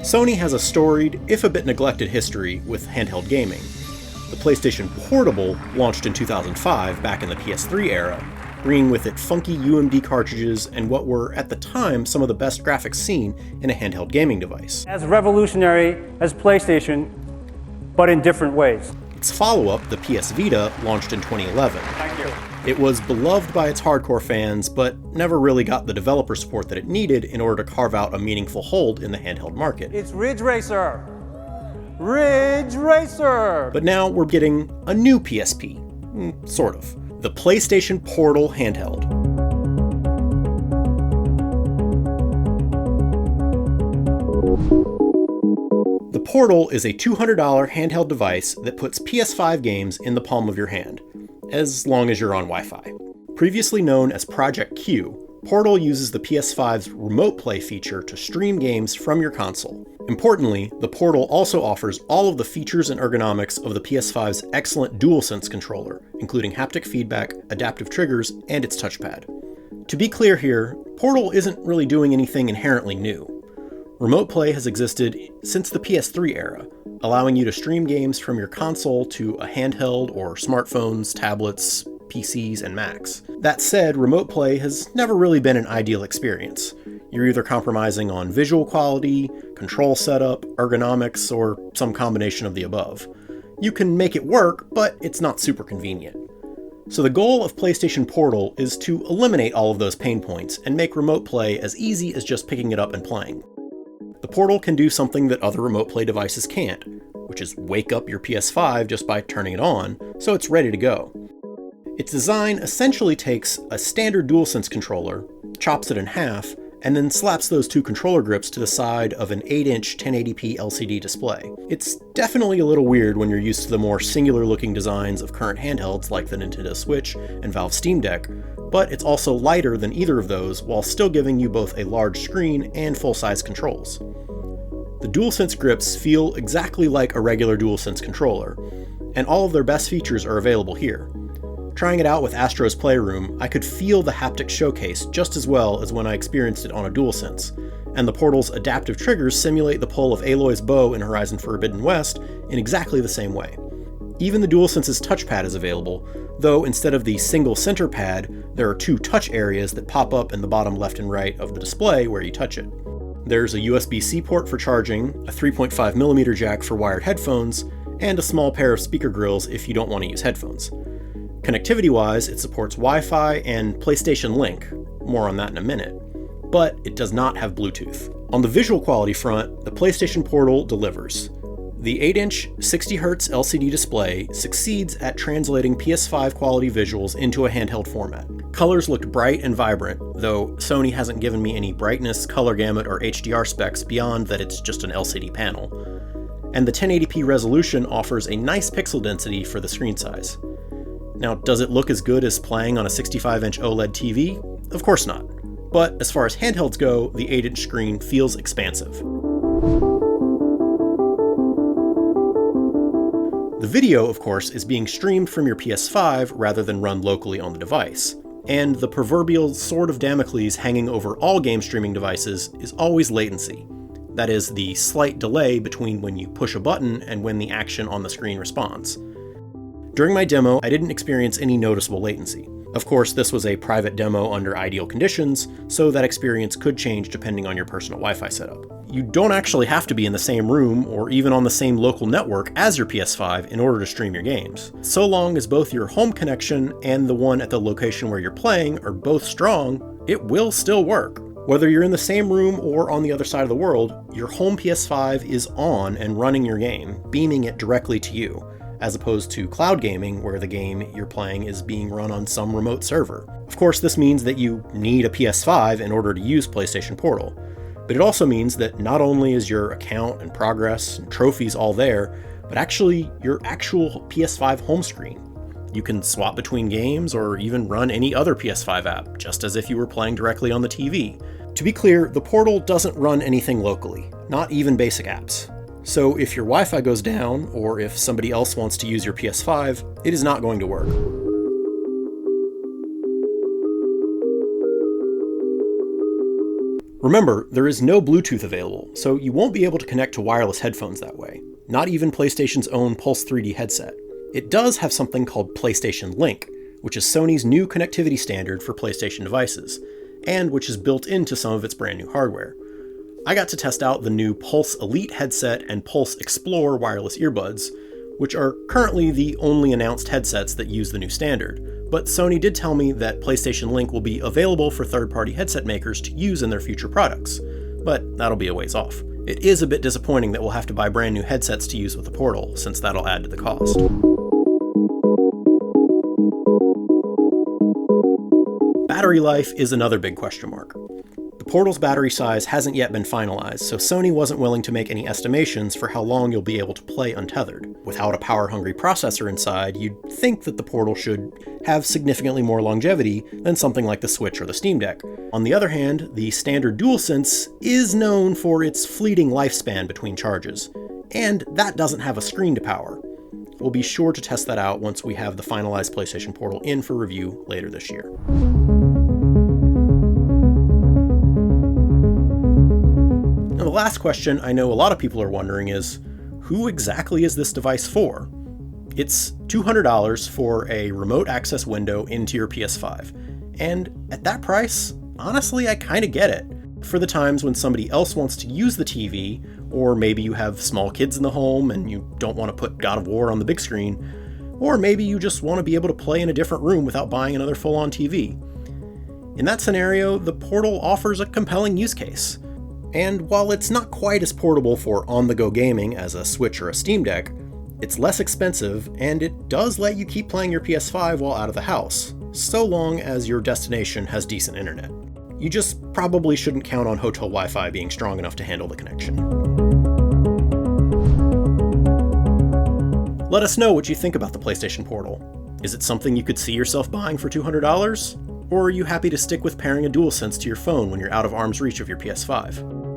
Sony has a storied, if a bit neglected history with handheld gaming. The PlayStation Portable launched in 2005, back in the PS3 era, bringing with it funky UMD cartridges and what were, at the time, some of the best graphics seen in a handheld gaming device. As revolutionary as PlayStation, but in different ways. Its follow-up, the PS Vita, launched in 2011. Thank you. It was beloved by its hardcore fans, but never really got the developer support that it needed in order to carve out a meaningful hold in the handheld market. It's Ridge Racer! Ridge Racer! But now we're getting a new PSP. Sort of. The PlayStation Portal handheld. The Portal is a $200 handheld device that puts PS5 games in the palm of your hand, as long as you're on Wi-Fi. Previously known as Project Q, Portal uses the PS5's Remote Play feature to stream games from your console. Importantly, the Portal also offers all of the features and ergonomics of the PS5's excellent DualSense controller, including haptic feedback, adaptive triggers, and its touchpad. To be clear here, Portal isn't really doing anything inherently new. Remote Play has existed since the PS3 era, allowing you to stream games from your console to a handheld or smartphones, tablets, PCs, and Macs. That said, Remote Play has never really been an ideal experience. You're either compromising on visual quality, control setup, ergonomics, or some combination of the above. You can make it work, but it's not super convenient. So the goal of PlayStation Portal is to eliminate all of those pain points and make Remote Play as easy as just picking it up and playing. The Portal can do something that other Remote Play devices can't, which is wake up your PS5 just by turning it on, so it's ready to go. Its design essentially takes a standard DualSense controller, chops it in half, and then slaps those two controller grips to the side of an 8-inch 1080p LCD display. It's definitely a little weird when you're used to the more singular-looking designs of current handhelds like the Nintendo Switch and Valve Steam Deck, but it's also lighter than either of those while still giving you both a large screen and full-size controls. The DualSense grips feel exactly like a regular DualSense controller, and all of their best features are available here. Trying it out with Astro's Playroom, I could feel the haptic showcase just as well as when I experienced it on a DualSense, and the Portal's adaptive triggers simulate the pull of Aloy's bow in Horizon Forbidden West in exactly the same way. Even the DualSense's touchpad is available, though instead of the single center pad, there are two touch areas that pop up in the bottom left and right of the display where you touch it. There's a USB-C port for charging, a 3.5mm jack for wired headphones, and a small pair of speaker grills if you don't want to use headphones. Connectivity-wise, it supports Wi-Fi and PlayStation Link, more on that in a minute, but it does not have Bluetooth. On the visual quality front, the PlayStation Portal delivers. The 8-inch 60Hz LCD display succeeds at translating PS5 quality visuals into a handheld format. Colors looked bright and vibrant, though Sony hasn't given me any brightness, color gamut, or HDR specs beyond that it's just an LCD panel. And the 1080p resolution offers a nice pixel density for the screen size. Now, does it look as good as playing on a 65-inch OLED TV? Of course not. But as far as handhelds go, the 8-inch screen feels expansive. The video, of course, is being streamed from your PS5 rather than run locally on the device. And the proverbial sword of Damocles hanging over all game streaming devices is always latency. That is, the slight delay between when you push a button and when the action on the screen responds. During my demo, I didn't experience any noticeable latency. Of course, this was a private demo under ideal conditions, so that experience could change depending on your personal Wi-Fi setup. You don't actually have to be in the same room or even on the same local network as your PS5 in order to stream your games. So long as both your home connection and the one at the location where you're playing are both strong, it will still work. Whether you're in the same room or on the other side of the world, your home PS5 is on and running your game, beaming it directly to you, as opposed to cloud gaming where the game you're playing is being run on some remote server. Of course, this means that you need a PS5 in order to use PlayStation Portal, but it also means that not only is your account and progress and trophies all there, but actually your actual PS5 home screen. You can swap between games or even run any other PS5 app, just as if you were playing directly on the TV. To be clear, the Portal doesn't run anything locally, not even basic apps. So if your Wi-Fi goes down, or if somebody else wants to use your PS5, it is not going to work. Remember, there is no Bluetooth available, so you won't be able to connect to wireless headphones that way, not even PlayStation's own Pulse 3D headset. It does have something called PlayStation Link, which is Sony's new connectivity standard for PlayStation devices, and which is built into some of its brand new hardware. I got to test out the new Pulse Elite headset and Pulse Explore wireless earbuds, which are currently the only announced headsets that use the new standard, but Sony did tell me that PlayStation Link will be available for third-party headset makers to use in their future products, but that'll be a ways off. It is a bit disappointing that we'll have to buy brand new headsets to use with the Portal, since that'll add to the cost. Battery life is another big question mark. The Portal's battery size hasn't yet been finalized, so Sony wasn't willing to make any estimations for how long you'll be able to play untethered. Without a power-hungry processor inside, you'd think that the Portal should have significantly more longevity than something like the Switch or the Steam Deck. On the other hand, the standard DualSense is known for its fleeting lifespan between charges, and that doesn't have a screen to power. We'll be sure to test that out once we have the finalized PlayStation Portal in for review later this year. Now, the last question I know a lot of people are wondering is, who exactly is this device for? It's $200 for a remote access window into your PS5. And at that price, honestly, I kinda get it. For the times when somebody else wants to use the TV, or maybe you have small kids in the home and you don't want to put God of War on the big screen, or maybe you just want to be able to play in a different room without buying another full-on TV. In that scenario, the Portal offers a compelling use case. And while it's not quite as portable for on-the-go gaming as a Switch or a Steam Deck, it's less expensive, and it does let you keep playing your PS5 while out of the house, so long as your destination has decent internet. You just probably shouldn't count on hotel Wi-Fi being strong enough to handle the connection. Let us know what you think about the PlayStation Portal. Is it something you could see yourself buying for $200? Or are you happy to stick with pairing a DualSense to your phone when you're out of arm's reach of your PS5?